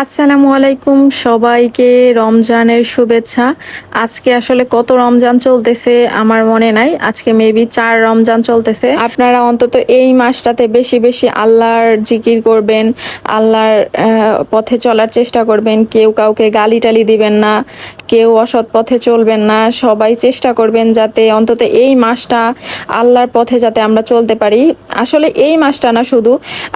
আসসালামু আলাইকুম সবাইকে রমজানের শুভেচ্ছা। আজকে আসলে কত রমজান চলতেছে আমার মনে নাই, আজকে মেবি 4 রমজান চলতেছে। আপনারা অন্তত এই মাসটাতে বেশি বেশি আল্লাহর জিকির করবেন, আল্লাহর পথে চলার চেষ্টা করবেন। কেউ কাউকে গালি টালি দিবেন না, কেউ অসৎ পথে চলবেন না। সবাই চেষ্টা করবেন যাতে অন্তত এই মাসটা আল্লাহর পথে যাতে আমরা চলতে পারি। আসলে এই মাসটা না, শুধু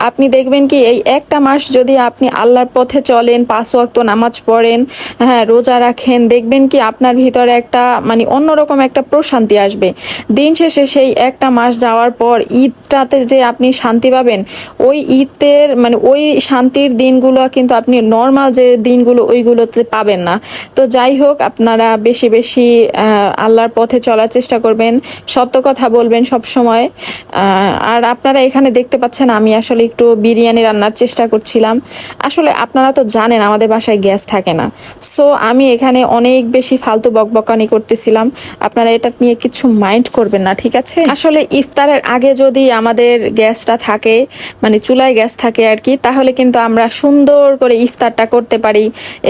আপনি দেখবেন কি এই একটা মাস যদি আপনি আল্লাহর পথে চলেন, 5 ওয়াক্ত নামাজ পড়েন, হ্যাঁ রোজা রাখেন, দেখবেন কি আপনার ভিতরে একটা মানে অন্যরকম একটা প্রশান্তি আসবে। দিন শেষে সেই একটা মাস যাওয়ার পর ঈদটাতে যে আপনি শান্তি পাবেন, ওই ঈদের মানে ওই শান্তির দিনগুলো কিন্তু আপনি নর্মাল যে দিনগুলো ওইগুলোতে পাবেন না। তো যাই হোক, আপনারা বেশি বেশি আল্লাহর পথে চলার চেষ্টা করবেন, সত্য কথা বলবেন সব সময়। আর আপনারা এখানে দেখতে পাচ্ছেন আমি আসলে একটু বিরিয়ানি রান্নার চেষ্টা করছিলাম। আসলে আপনারা তো জানেন আমাদের বাসায় গ্যাস থাকে না, সো আমি এখানে অনেক বেশি ফালতু বকবকানি করতেছিলাম। আপনারা এটা নিয়ে কিছু মাইন্ড করবেন না, ঠিক আছে? আসলে ইফতারের আগে যদি আমাদের গ্যাসটা থাকে, মানে চুলায় গ্যাস থাকে আর কি, তাহলে কিন্তু আমরা সুন্দর করে ইফতারটা করতে পারি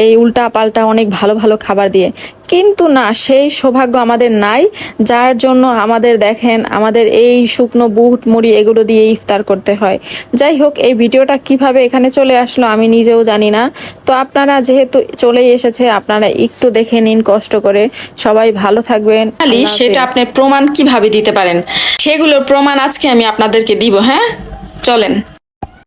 এই উল্টা পাল্টা অনেক ভালো ভালো খাবার দিয়ে। কিন্তু না, সেই সৌভাগ্য আমাদের নাই, যার জন্য আমাদের দেখেন আমাদের এই শুকনো বুট মুড়ি এগুলো দিয়ে ইফতার করতে হয়। যাই হোক, এই ভিডিওটা কিভাবে এখানে চলে আসলো আমি নিজেও জানি না। তো আপনারা যেহেতু চলেই এসেছে, আপনারা একটু দেখে নিন কষ্ট করে। সবাই ভালো থাকবেন। সেটা আপনি প্রমাণ কিভাবে দিতে পারেন, সেগুলোর প্রমাণ আজকে আমি আপনাদেরকে দিব। হ্যাঁ, চলেন।